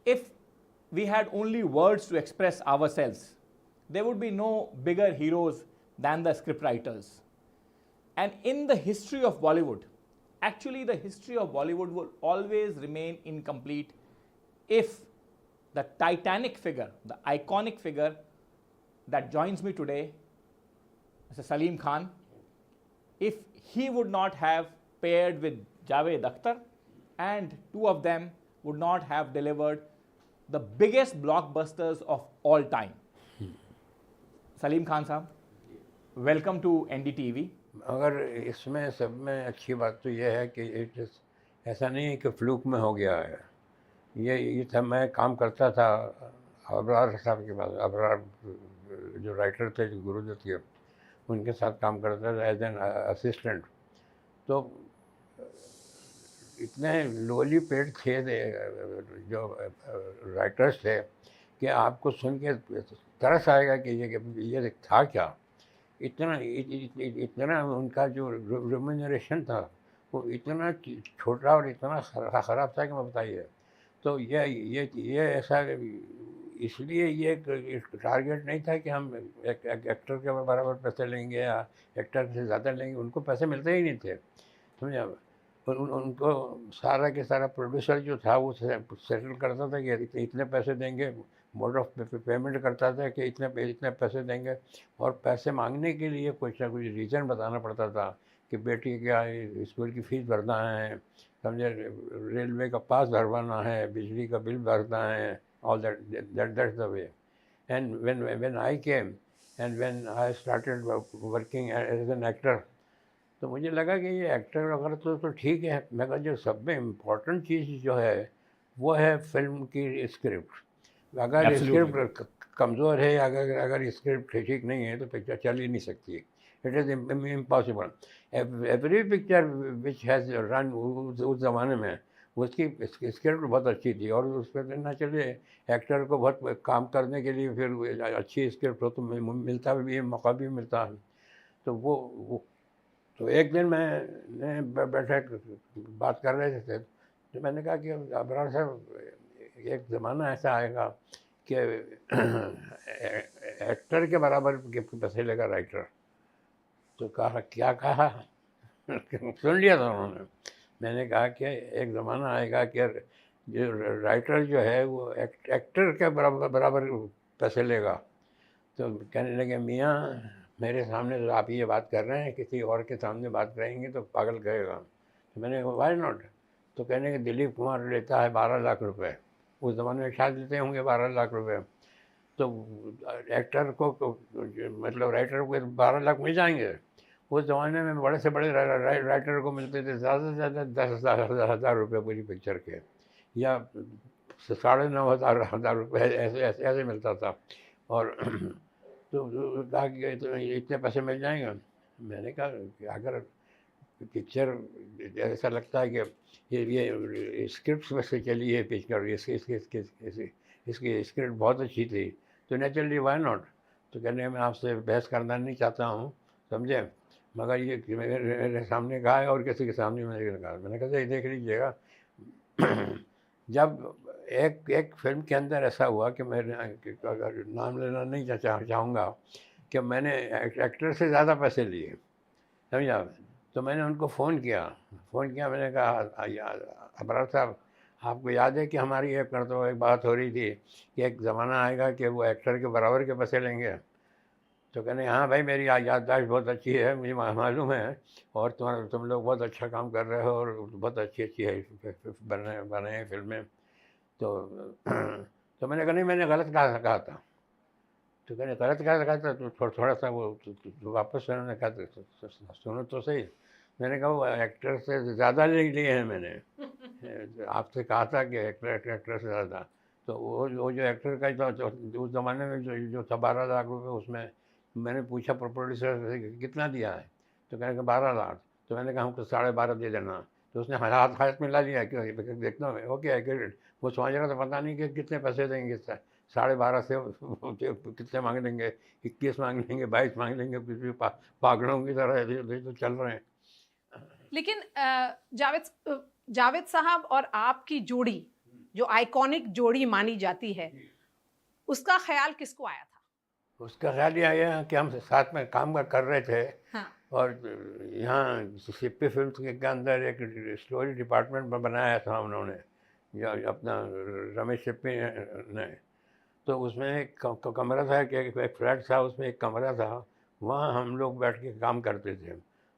if we had only words to express ourselves, there would be no bigger heroes than the scriptwriters. And in the history of Bollywood, actually the history of Bollywood will always remain incomplete if the titanic figure, the iconic figure that joins me today, Mr. Salim Khan, if he would not have paired with Javed Akhtar, and two of them would not have delivered the biggest blockbusters of all time. Salim Khan साहब, welcome to NDTV. अगर इसमें सब में अच्छी बात तो यह है कि ऐसा नहीं है कि फ्लूक में हो गया है। ये था, मैं काम करता था अबरार साहब के पास, अबरार जो राइटर थे, जो गुरुदत्त थे, उनके साथ काम करता था एज एन असिस्टेंट। तो इतने लोली पेड थे जो राइटर्स थे कि आपको सुन के तरस आएगा कि ये था क्या। इतना उनका जो रेम्यूनरेशन था वो इतना छोटा और इतना ख़राब था कि मैं बताइए। तो ये ऐसा इसलिए ये टारगेट नहीं था कि हम एक एक्टर के बराबर पैसे लेंगे या एक्टर से ज़्यादा लेंगे, उनको पैसे मिलते ही नहीं थे, समझे। उनको सारा के सारा प्रोड्यूसर जो था वो सेटल करता था कि इतने पैसे देंगे, मोड ऑफ पेमेंट करता था कि इतने पैसे देंगे, और पैसे मांगने के लिए कुछ ना कुछ रीज़न बताना पड़ता था कि बेटी क्या स्कूल की फ़ीस भरना है, समझे, रेलवे का पास भरवाना है, बिजली का बिल भरना है, all that's the way. And when I came and when I started working as an actor, तो मुझे लगा कि ये एक्टर वगैरह तो ठीक है, मगर जो सब में इम्पोर्टेंट चीज़ जो है वो है फिल्म की स्क्रिप्ट। अगर स्क्रिप्ट कमज़ोर है, अगर स्क्रिप्ट ठीक नहीं है तो पिक्चर चल ही नहीं सकती। It is impossible. Every picture which has run उस ज़माने में उसकी स्क्रिप्ट बहुत अच्छी थी, और उस पर ना चले एक्टर को बहुत काम करने के लिए फिर अच्छी स्क्रिप्ट हो तो मिलता भी, मौका भी मिलता है। तो एक दिन मैंने बैठे बात कर रहे थे, तो मैंने कहा कि अबरार साहब, एक ज़माना ऐसा आएगा कि एक्टर के बराबर के पैसे लेगा राइटर। तो कहा, क्या कहा? सुन लिया था उन्होंने। मैंने कहा कि एक ज़माना आएगा कि जो राइटर जो है वो एक्टर के बराबर पैसे लेगा। तो कहने लगे, मियाँ मेरे सामने तो आप ये बात कर रहे हैं, किसी और के सामने बात करेंगे तो पागल कहेगा। तो मैंने कहा वाई नॉट? तो कहने के दिलीप कुमार लेता है 12 लाख रुपए, उस ज़माने में शायद लेते होंगे 12 लाख रुपए। तो एक्टर को मतलब राइटर को 12 लाख मिल जाएंगे। उस ज़माने में बड़े से बड़े राइटर को मिलते थे ज़्यादा से ज़्यादा 10,000 रुपये पूरी पिक्चर के, या 9,500 रुपये ऐसे मिलता था। और तो कहा कि इतने पैसे मिल जाएंगे। मैंने कहा कि अगर पिक्चर ऐसा लगता है कि ये स्क्रिप्ट में से चली है पिक्चर, इसकी स्क्रिप्ट बहुत अच्छी थी, तो नेचुरली वाई नॉट। तो कहने मैं आपसे बहस करना नहीं चाहता हूँ, समझे, मगर ये मेरे सामने कहा है और किसी के सामने मैंने कहा। मैंने कहा ये देख लीजिएगा। जब एक फिल्म के अंदर ऐसा हुआ कि मैं अगर नाम लेना नहीं चाहूँगा कि मैंने एक्टर से ज़्यादा पैसे लिए, समझा। तो मैंने उनको फ़ोन किया, मैंने कहा अबरार साहब, आपको याद है कि हमारी एक बात हो रही थी कि एक ज़माना आएगा कि वो एक्टर के बराबर के पैसे लेंगे। तो कहने हाँ भाई, मेरी याददाश्त बहुत अच्छी है, मुझे मालूम है, और तुम लोग बहुत अच्छा काम कर रहे हो और बहुत अच्छी है बने हैं फिल्में। तो मैंने कहा नहीं, मैंने गलत कहा था। तो कहने गलत कहा था? तो थोड़ा सा वो वापस उन्होंने कहा सुनो तो सही। मैंने कहा वो एक्टर से ज़्यादा ले लिए हैं मैंने, आपसे कहा था कि एक्टर से ज़्यादा। तो वो जो एक्टर का उस ज़माने में जो था 12 लाख रुपये, उसमें मैंने पूछा प्रोड्यूसर से कितना दिया है, तो कहने का 12 लाख। तो मैंने कहा हमको 12.5 दे देना। तो उसने हाथ मिला लिया कि देखना ओके एग्रीड। वो समझ रहा था पता नहीं कि कितने पैसे देंगे, 12.5 से कितने मांग लेंगे, 21 मांग लेंगे, 22 मांग लेंगे, कुछ भी पागलों की तरह तो चल रहे हैं। लेकिन जावेद साहब और आपकी जोड़ी जो आइकॉनिक जोड़ी मानी जाती है, उसका ख्याल किसको आया था? उसका ख्याल ये आया कि हम साथ में काम कर रहे थे। हाँ। और यहाँ सिप्पी फिल्म्स के अंदर एक स्टोरी डिपार्टमेंट बनाया था उन्होंने, या अपना रमेश सिप्पी ने। तो उसमें एक कमरा था कि एक फ्लैट था, उसमें एक कमरा था, वहाँ हम लोग बैठ के काम करते थे।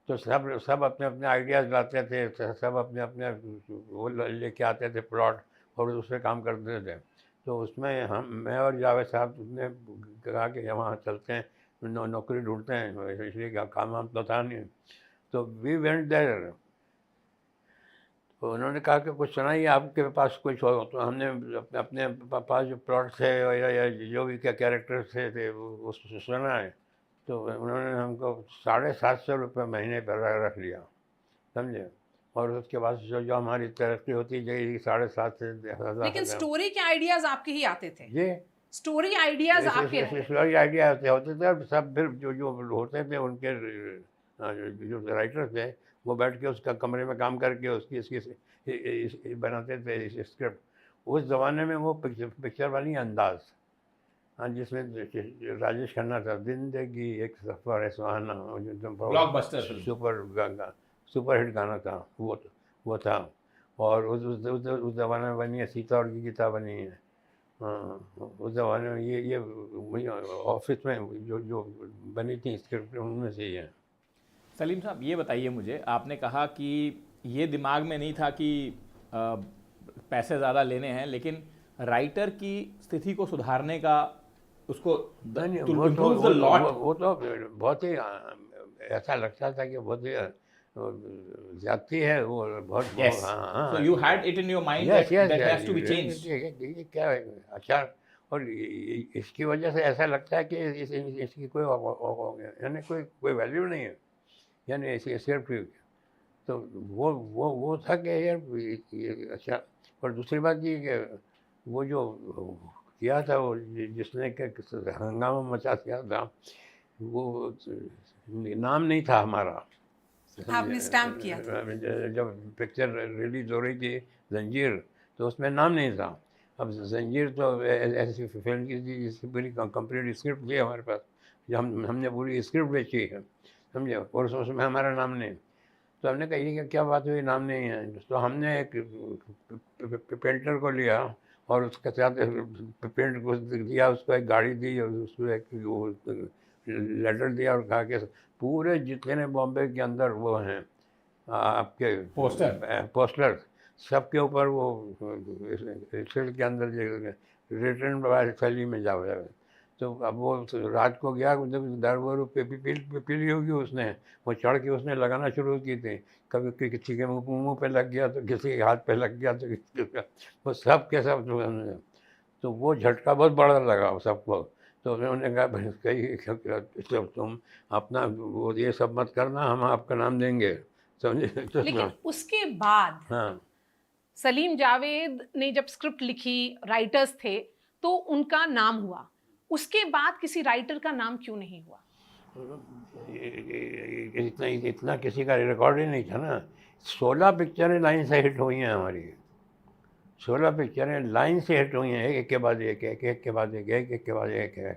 तो सब अपने अपने आइडियाज़ लाते थे, सब अपने अपने वो लेके आते थे प्लॉट, और उस पर काम करते थे। तो उसमें मैं और जावेद साहब ने कहा कि वहाँ चलते हैं, नौकरी ढूंढते हैं, इसलिए काम वाम तो था नहीं। तो वी वेंट देयर। तो उन्होंने कहा कि कुछ सुनाइए, आपके पास कुछ हो। तो हमने अपने पास जो प्लॉट थे या जो भी क्या कैरेक्टर्स थे वो सुना है। तो उन्होंने हमको 750 रुपये महीने पर रख लिया, समझे। और उसके बाद जो हमारी तरक्की होती गई 7.5 से 10,000। लेकिन स्टोरी के आइडियाज आपके ही आते थे? ये स्टोरी आइडियाज आपके रहते थे? स्टोरी आइडिया होते थे, और सब फिर जो होते थे उनके जो राइटर थे वो बैठ के उसका कमरे में काम करके उसकी इसकी बनाते थे स्क्रिप्ट। उस ज़माने में वो पिक्चर बनी अंदाज़, हाँ, जिसमें राजेश खन्ना था, जिंदगी एक सफ़र है सुहाना, ब्लॉकबस्टर फिल्म। सुपर हिट गाना था वो था। और उस ज़माने में बनी है सीता और गीता बनी है। हाँ, उस ज़माने में ये ऑफिस में जो बनी थी स्क्रिप्ट उनमें से ही है। सलीम साहब ये बताइए मुझे, आपने कहा कि ये दिमाग में नहीं था कि पैसे ज़्यादा लेने हैं, लेकिन राइटर की स्थिति को सुधारने का उसको नहीं, to वो improve the lot. वो तो बहुत ही ऐसा लगता था कि बहुत ही ज्यादती है वो, बहुत Yes. हाँ, So you had it in your mind yes, that yes, has to be yes, changed. ये क्या है अच्छा। और इसकी वजह से ऐसा लगता है कि इसकी कोई यानी कोई वैल्यू नहीं है, यानी ऐसी सिर्फ। तो वो था कि यार ये अच्छा। और दूसरी बात ये कि वो जो किया था, वो जिसने हंगामा मचा दिया था, वो नाम नहीं था हमारा। आपने स्टैम्प किया था? जब पिक्चर रिलीज हो रही थी जंजीर, तो उसमें नाम नहीं था। अब जंजीर तो ऐसी फिल्म की थी जिसकी पूरी कंप्लीट स्क्रिप्ट थी हमारे पास, जो हमने पूरी स्क्रिप्ट बेची है, समझे, और उसमें हमारा नाम नहीं। तो हमने कहा ये क्या बात हुई, नाम नहीं है। तो हमने एक पेंटर को लिया और उसके साथ पेंट को दिया, उसको एक गाड़ी दी और उसको एक वो लेटर दिया और कहा कि पूरे जितने बॉम्बे के अंदर वो हैं आपके पोस्टर सबके ऊपर वो सिल के अंदर रिटर्न बाय थैली में जाओ। तो अब वो रात को गया, दारू पी ली होगी उसने, वो चढ़ के उसने लगाना शुरू की थी। कभी किसी के मुंह पे लग गया, तो किसी के हाथ पे लग गया, तो किसी का, वो सब के सब। तो वो झटका बहुत बड़ा लगा सबको। तो उन्होंने कहा भाई कहीं तुम अपना वो ये सब मत करना, हम आपका नाम देंगे, समझे। तो लेकिन उसके बाद हाँ, सलीम जावेद ने जब स्क्रिप्ट लिखी, राइटर्स थे, तो उनका नाम हुआ। उसके बाद किसी राइटर का नाम क्यों नहीं हुआ? इतना किसी का रिकॉर्ड ही नहीं था ना। 16 पिक्चरें लाइन से हिट हुई हैं हमारी, 16 पिक्चरें लाइन से हिट हुई हैं, एक के बाद एक, एक के बाद एक के बाद एक है।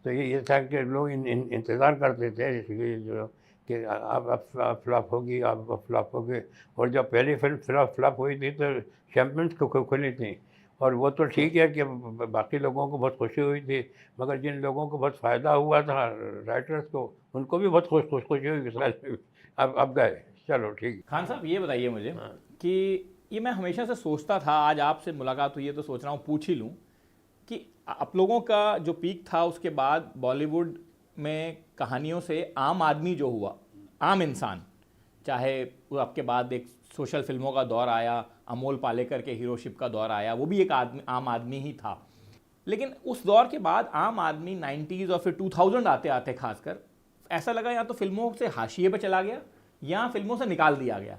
तो ये था कि लोग इंतज़ार करते थे इसलिए जो कि अब फ्लॉप होगी, अब फ्लॉप होगी। और जब पहली फिल्म फ्लॉप हुई थी तो चैम्पियंस को खुली थी, और वो तो ठीक है कि बाकी लोगों को बहुत खुशी हुई थी, मगर जिन लोगों को बहुत फ़ायदा हुआ था राइटर्स को, उनको भी बहुत खुशी हुई। अब गए, चलो ठीक। खान साहब ये बताइए मुझे कि ये मैं हमेशा से सोचता था, आज आपसे मुलाकात हुई है तो सोच रहा हूँ पूछ ही लूँ कि आप लोगों का जो पीक था उसके बाद बॉलीवुड में कहानियों से आम आदमी जो हुआ, आम इंसान, चाहे वो आपके बाद एक सोशल फिल्मों का दौर आया, अमोल पालेकर के हीरोशिप का दौर आया, वो भी एक आम आदमी ही था। लेकिन उस दौर के बाद आम आदमी 90s और फिर 2000 आते आते खासकर ऐसा लगा या तो फिल्मों से हाशिए पे चला गया या फिल्मों से निकाल दिया गया।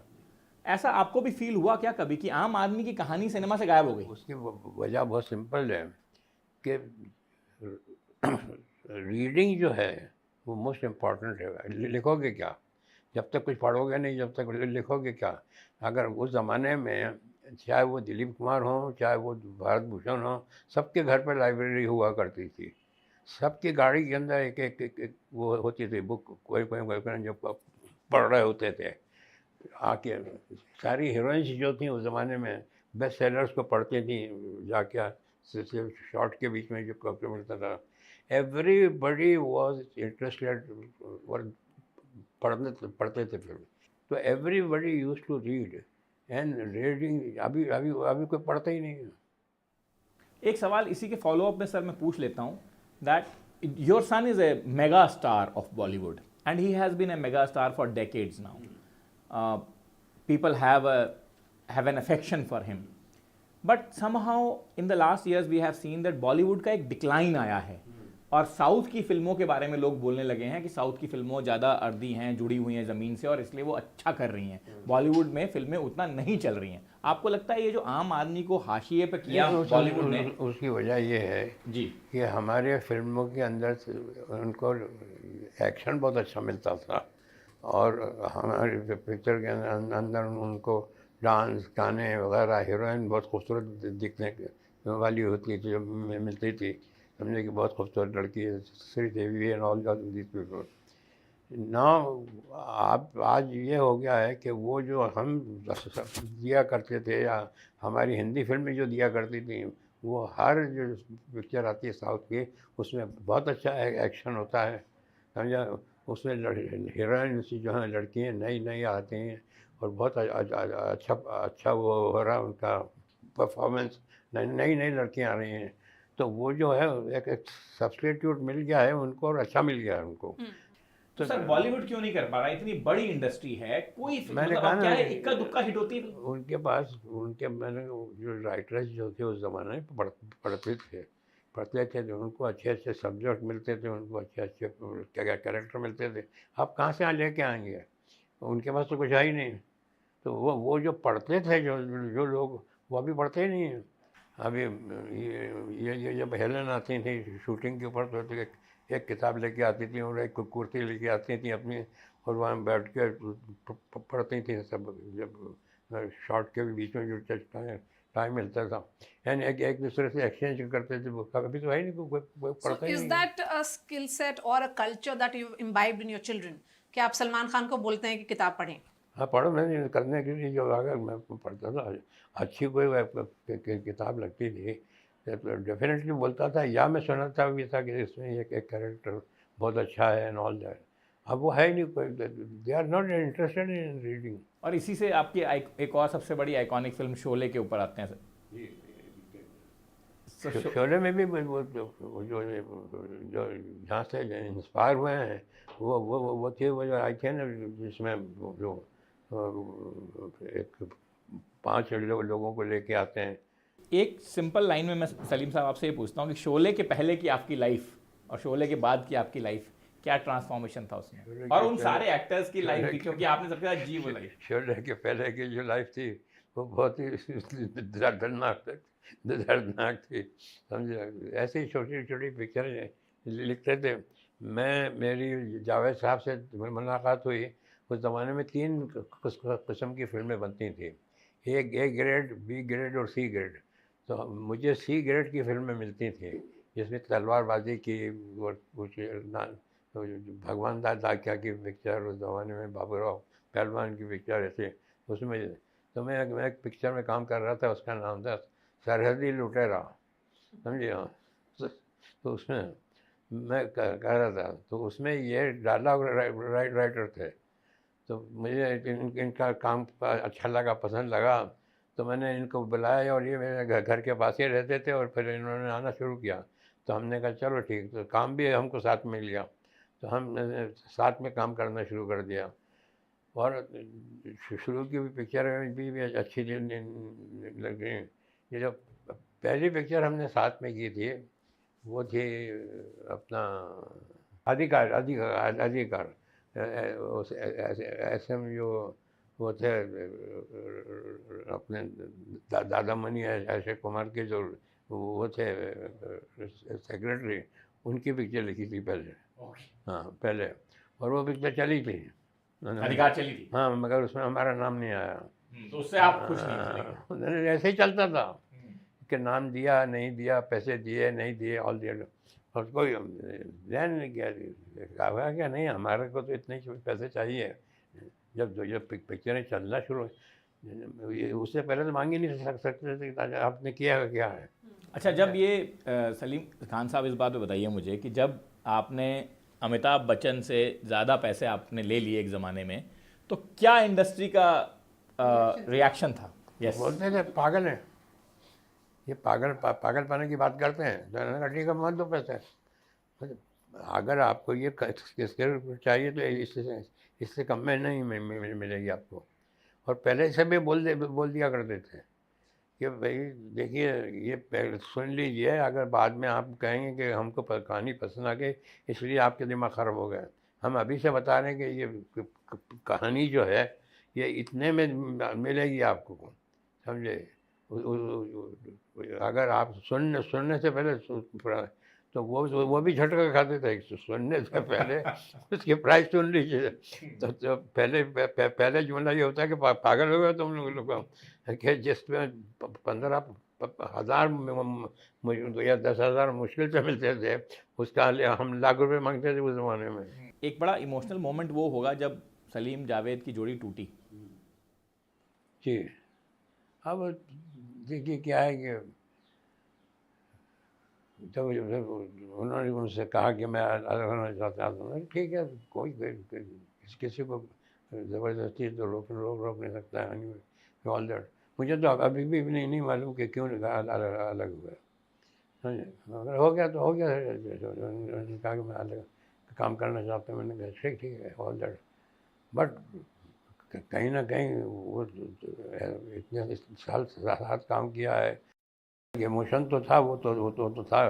ऐसा आपको भी फील हुआ क्या कभी कि आम आदमी की कहानी सिनेमा से गायब हो गई? उसकी वजह बहुत सिंपल है कि रीडिंग जो है वो मोस्ट इम्पॉर्टेंट है। लिखोगे क्या जब तक कुछ पढ़ोगे नहीं, जब तक लिखोगे क्या? अगर उस ज़माने में चाहे वो दिलीप कुमार हों, चाहे वो भारत भूषण हों, सबके घर पर लाइब्रेरी हुआ करती थी। सबकी गाड़ी के अंदर एक वो होती थी बुक, कोई कोई गर्लफ्रेंड जो पढ़ रहे होते थे आके। सारी हीरोइंस जो थी उस ज़माने में बेस्ट सेलर्स को पढ़ती थी जाके, शॉर्ट के बीच में जो कॉपी मिलता था। एवरीबडी वाज इंटरेस्टेड और पढ़ते थे फिर। तो everybody used to read, and reading अभी अभी अभी कोई पढ़ता ही नहीं है। एक सवाल इसी के फॉलो अप में सर मैं पूछ लेता हूँ that your son is a mega star of Bollywood and he has been a mega star for decades now. People have an affection for him, but somehow in the last years we have seen that Bollywood का एक decline आया है और south की फिल्मों के बारे में लोग बोलने लगे हैं कि साउथ की फिल्मों ज़्यादा अर्दी हैं, जुड़ी हुई हैं ज़मीन से और इसलिए वो अच्छा कर रही हैं, बॉलीवुड में फिल्में उतना नहीं चल रही हैं. आपको लगता है ये जो आम आदमी को हाशिए पे किया बॉलीवुड ने, उसकी वजह ये है जी कि हमारे फिल्मों के अंदर से उनको एक्शन बहुत अच्छा मिलता था और हमारी पिक्चर के अंदर उनको डांस, गाने वगैरह, हीरोइन बहुत खूबसूरत दिखने वाली होती थी जो मिलती थी. समझे कि बहुत खूबसूरत लड़की है, Sridevi and all this people. Now आप आज ये हो गया है कि वो जो हम दिया करते थे या हमारी हिंदी फिल्में जो दिया करती थी, वो हर जो पिक्चर आती है साउथ की उसमें बहुत अच्छा एक्शन होता है. समझा, उसमें हीरोइन जो हैं लड़कियाँ नई नई आती हैं और बहुत अच्छा वो हो रहा है उनका परफॉर्मेंस. नई नई लड़कियाँ आ रही हैं, तो वो जो है एक सब्स्टिट्यूट मिल गया है उनको और अच्छा मिल गया है उनको. तो सर बॉलीवुड क्यों नहीं कर पा रहा? इतनी बड़ी इंडस्ट्री है, कोई मैंने मतलब कहा अब ना, क्या है, इक्का दुक्का हिट होती है. उनके मैंने जो राइटर्स जो थे उस ज़माने में पढ़ते थे तो उनको अच्छे अच्छे सब्जेक्ट मिलते थे, उनको अच्छे अच्छे कैरेक्टर मिलते थे. आप कहाँ से यहाँ लेके आएंगे? उनके पास तो कुछ है ही नहीं. तो वो जो पढ़ते थे जो लोग, वो अभी पढ़ते ही नहीं हैं. अभी ये जब हेलन आती थी शूटिंग के ऊपर तो एक किताब लेके आती थी और एक कुर्ती लेके आती थी अपनी, और वहाँ बैठ के पढ़ती थी सब. जब शॉर्ट के बीच में जो टाइम मिलता था, यानी एक दूसरे से एक्सचेंज करते थे. वो अभी तो है ही नहीं, कोई So पढ़ता ही is नहीं. that a skill set or a culture that you've imbibed in your children? कि आप सलमान खान को बोलते हैं कि किताब पढ़ें? हाँ, पढ़ो नहीं करने के लिए जो अगर मैं पढ़ता था, अच्छी कोई किताब लगती थी तो डेफिनेटली बोलता था, या मैं सुनाता भी था कि इसमें एक कैरेक्टर बहुत अच्छा है एंड ऑल दैट. अब वो है ही नहीं कोई, they are not interested in reading. और इसी से आपकी एक और सबसे बड़ी आइकॉनिक फिल्म शोले के ऊपर आते हैं सर. शोले में भी वो जो जहाँ से इंस्पायर हुए हैं वो थे, वो जो आई थे ना जिसमें जो एक 5 लोगों को लेके आते हैं. एक सिंपल लाइन में मैं सलीम साहब आपसे ये पूछता हूँ कि शोले के पहले की आपकी लाइफ और शोले के बाद की आपकी लाइफ, क्या ट्रांसफॉर्मेशन था उसमें, और उन सारे एक्टर्स की लाइफ भी, क्योंकि आपने सबके साथ जी वो लाइफ. शोले के पहले की जो लाइफ थी वो बहुत ही दर्दनाक थी. समझे, ऐसे ही छोटी छोटी पिक्चरें लिखते थे. मेरी जावेद साहब से मुलाकात हुई. उस ज़माने में 3 किस्म की फिल्में बनती थी, एक ए ग्रेड, बी ग्रेड और सी ग्रेड. तो मुझे सी ग्रेड की फिल्में मिलती थी जिसमें तलवारबाजी की और कुछ भगवान दास दाकिया की पिक्चर, उस ज़माने में बाबूराव पहलवान की पिक्चर ऐसे. उसमें तो मैं एक पिक्चर में काम कर रहा था, उसका नाम था सरहदी लुटेरा. समझे, हाँ. तो उसमें मैं कह रहा था, तो उसमें ये डायलॉग राइटर थे. तो मुझे इनका काम अच्छा लगा, पसंद लगा, तो मैंने इनको बुलाया और ये मेरे घर के पास ही रहते थे और फिर इन्होंने आना शुरू किया. तो हमने कहा चलो ठीक, तो काम भी हमको साथ मिल गया, तो हम साथ में काम करना शुरू कर दिया. और शुरू की भी पिक्चर भी अच्छी लगी. ये जो पहली पिक्चर हमने साथ में की थी वो थी अपना अधिकार. ऐसे में जो वो थे अपने दादा मनी अक्षय कुमार के जो वो थे सेक्रेटरी, उनकी पिक्चर लिखी थी पहले. हाँ पहले, और वो पिक्चर चली थी, अधिकार चली थी. हाँ, मगर उसमें हमारा नाम नहीं आया. तो उससे आप खुश नहीं थे लेकिन। ऐसे ही चलता था कि नाम दिया नहीं दिया, पैसे दिए नहीं दिए, ऑल दिया, और कोई ध्यान नहीं किया। कहा क्या नहीं, हमारे को तो इतने ही पैसे चाहिए। जब पिक्चरें चलना शुरू, उससे पहले तो मांग ही नहीं सकते थे कि आपने किया क्या है। अच्छा, जब ये सलीम खान साहब, इस बात पे बताइए मुझे कि जब आपने अमिताभ बच्चन से ज़्यादा पैसे आपने ले लिए एक ज़माने में, तो क्या इंडस्ट्री का रिएक्शन था? यस, बोलते थे पागल है ये, पागलपने की बात करते हैं। तो मैंने कहा ठीक है, मत दो पैसे। अगर आपको ये स्क्रिप्ट चाहिए तो इससे कम में नहीं मिलेगी आपको। और पहले से भी बोल दिया करते थे कि भाई देखिए, ये पहले सुन लीजिए, अगर बाद में आप कहेंगे कि हमको कहानी पसंद आ गई इसलिए आपके दिमाग ख़राब हो गया, हम अभी से बता रहे हैं कि ये कहानी जो है ये इतने में मिलेगी आपको, समझे। अगर आप सुनने से पहले तो वो भी झटका खाते थे, सुनने से पहले उसकी प्राइस सुन लीजिए। तो पहले जुमला ये होता है कि पागल हो गए तुम लोग, कि जिसमें 15,000 या 10,000 मुश्किल से मिलते थे, उसका हम लाख रुपए मांगते थे उस ज़माने में। एक बड़ा इमोशनल मोमेंट वो होगा जब सलीम जावेद की जोड़ी टूटी। जी, अब देखिए क्या है कि जब उन्होंने उनसे कहा कि मैं अलग होना चाहता हूँ, ठीक है, कोई किसी को ज़बरदस्ती तो रोक नहीं सकता है। ऑल दैट, मुझे तो अभी भी नहीं मालूम कि क्यों अलग हुआ, समझे। अगर हो गया तो हो गया। उन्होंने कहा कि मैं अलग काम करना चाहता हूँ, मैंने कहा ठीक है, ऑल दैट। बट कहीं ना कहीं वो इतने साल साथ काम किया है, इमोशन तो था, वो तो था,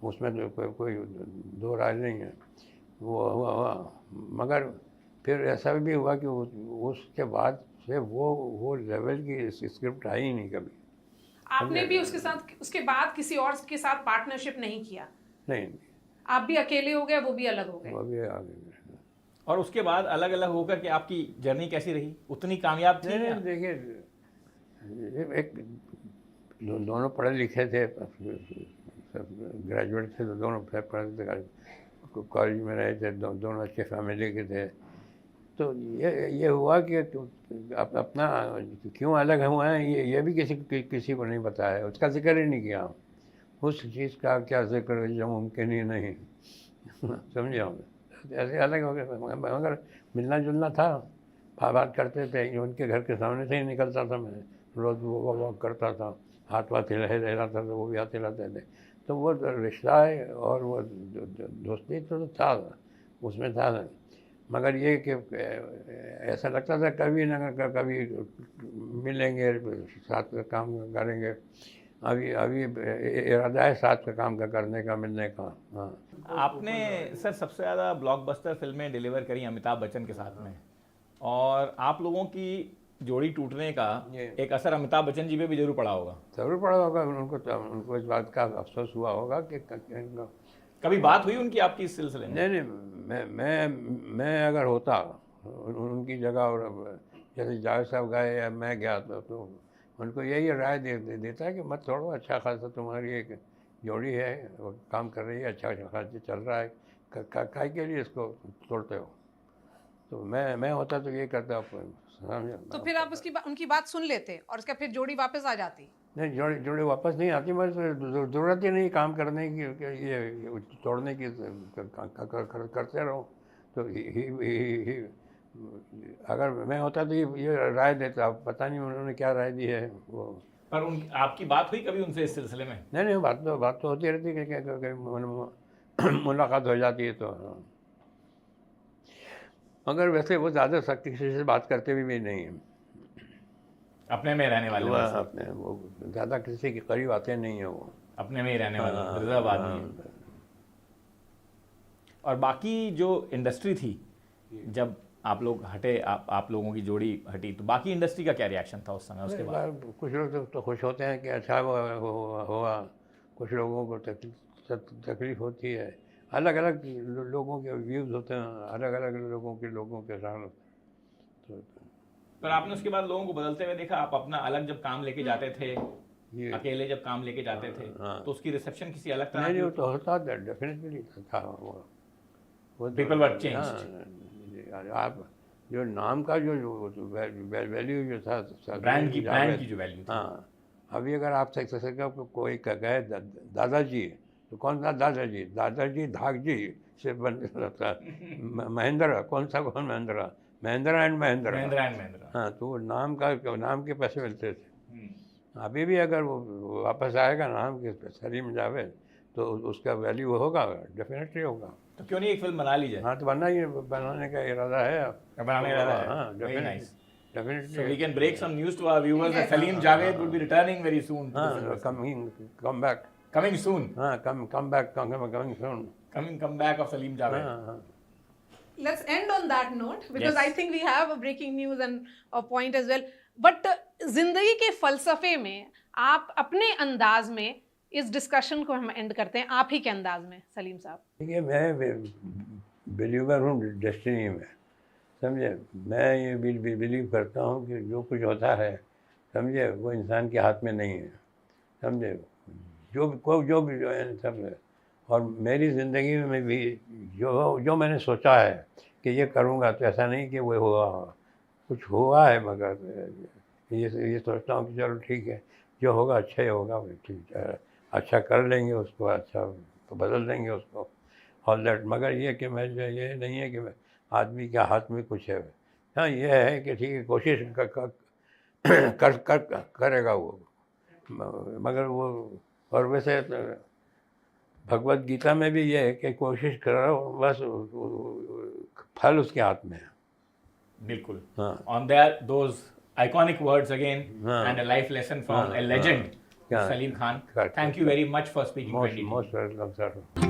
उसमें तो कोई दो राय नहीं है। वो हुआ, मगर फिर ऐसा भी हुआ कि उसके बाद से वो लेवल की स्क्रिप्ट आई ही नहीं कभी। आपने भी उसके बाद किसी और के साथ पार्टनरशिप नहीं किया? नहीं, आप भी अकेले हो गए, वो भी अलग हो गए। वो भी आ गए। और उसके बाद अलग अलग होकर के आपकी जर्नी कैसी रही? उतनी कामयाब थी? नहीं, देखिए, एक दोनों पढ़े लिखे थे, ग्रेजुएट थे, तो दोनों पढ़े थे, कॉलेज में रहे थे, दोनों अच्छे फैमिली के थे। तो ये हुआ कि अपना क्यों अलग हुआ है, ये भी किसी को नहीं बताया, उसका जिक्र ही नहीं किया। उस चीज़ का क्या जिक्र जो मुमकिन ही नहीं, समझे हम। ऐसे अलग हो गए, मगर मिलना जुलना था, बात करते थे, उनके घर के सामने से ही निकलता था मैं, रोज़ वो वॉक करता था, हाथ वाथ हिलाता था, तो वो भी हाथ हिलाते थे। तो वो रिश्ता है और वो दोस्ती तो था, उसमें था। मगर ये कि ऐसा लगता था कभी ना कभी मिलेंगे, साथ में काम करेंगे। अभी इरादा है साथ का काम करने का, मिलने का। हाँ, आपने सर सबसे ज़्यादा ब्लॉकबस्टर फिल्में डिलीवर करी अमिताभ बच्चन के साथ में, और आप लोगों की जोड़ी टूटने का एक असर अमिताभ बच्चन जी पे भी जरूर पड़ा होगा। ज़रूर पड़ा होगा उनको इस बात का अफसोस हुआ होगा कि कभी बात हुई उनकी आपकी इस सिलसिले में? नहीं, मैं अगर होता उनकी जगह, और जैसे जावेद साहब गए या मैं गया तो उनको यही राय देता है कि मत छोड़ो, अच्छा खासा तुम्हारी एक जोड़ी है, वो काम कर रही है, अच्छा खासा चल रहा है, काय के लिए इसको तोड़ते हो। तो मैं होता तो ये करता, समझे। तो फिर आप उनकी बात सुन लेते और उसका फिर जोड़ी वापस आ जाती? नहीं, जोड़ी वापस नहीं आती, बस ज़रूरत ही नहीं काम करने की, ये तोड़ने की, करते रहो। तो अगर मैं होता तो ये राय देता, पता नहीं उन्होंने क्या राय दी है वो। पर आपकी बात हुई कभी उनसे इस सिलसिले में? नहीं, बात तो होती रहती है कि मुलाकात हो जाती है तो। मगर वैसे वो ज़्यादा सख्ती से बात करते भी नहीं हैं, अपने में रहने वाले वो में से। अपने वो ज़्यादा किसी के करीब आते नहीं हैं, वो अपने में ही रहने वाले, हाँ, रिजर्व आदमी है। और बाकी जो इंडस्ट्री थी, जब आप लोग हटे, आप लोगों की जोड़ी हटी, तो बाकी इंडस्ट्री का क्या रिएक्शन था उस समय, उसके बाद? कुछ लोग तो खुश होते हैं कि अच्छा हुआ, कुछ लोगों को तकलीफ होती है। अलग अलग लोगों के व्यूज़ होते हैं, अलग अलग लोगों के साथ। तो पर आपने उसके बाद लोगों को बदलते हुए देखा, आप अपना अलग जब काम लेके जाते थे, ये अकेले जब काम लेके जाते थे, हाँ। तो उसकी रिसेप्शन किसी अलग तरह नहीं की वो तो होता था, डेफिनेटली था वो तो- People were changed. हाँ, आप जो नाम का जो वैल्यू जो था ब्रांड की जावेद, जो वैल्यू थी। हाँ। अभी अगर आप कोई कहे दादाजी, तो कौन सा दादाजी? दादाजी धाकजी से बन रहता है। महेंद्र, कौन महेंद्र? महेंद्र एंड महेंद्र। महेंद्र। हाँ, तो वो नाम के पैसे मिलते थे। अभी भी अगर वो वापस आएगा नाम के सलीम जावेद, तो उसका वैल्यू होगा, डेफिनेटली होगा। तो क्यों नहीं एक फिल्म बना लीजिए? हाँ, तो बनाने का इरादा है। बनाने का इरादा है। हाँ, Very nice. definitely. So we can break some news to our viewers that Salim Javed would be returning very soon. to the film हाँ, festival. come back. Coming soon. हाँ, come back, coming soon. Come back of Salim Javed. हाँ, Let's end on that note because Yes. I think we have a breaking news and a point as well. But जिंदगी के फलसफे में आप अपने अंदाज में इस डिस्कशन को हम एंड करते हैं, आप ही के अंदाज में सलीम साहब। देखिए, मैं बिलीवर हूँ डेस्टिनी में, समझे। मैं ये बिलीव करता हूँ कि जो कुछ होता है, समझे, वो इंसान के हाथ में नहीं है, समझे। जो भी जो है सब है। और मेरी ज़िंदगी में भी जो मैंने सोचा है कि ये करूँगा, तो ऐसा नहीं कि वो हुआ, कुछ हुआ है, मगर ये सोचता हूँ कि चलो ठीक है, जो होगा अच्छा ही होगा, ठीक है, अच्छा कर लेंगे उसको, अच्छा तो बदल देंगे उसको, ऑल दैट। मगर ये कि मैं जो ये नहीं है कि मैं आदमी के हाथ में कुछ है। हाँ, ये है कि ठीक है, कोशिश करेगा वो, मगर वो। और वैसे भगवत गीता में भी ये है कि कोशिश करो, बस फल उसके हाथ में है। बिल्कुल। हाँ। On there, those iconic words again, हाँ। and a life lesson from हाँ, a legend, हाँ। Salim Khan. Correct, Thank you very much for speaking to Most NDTV. welcome, sir.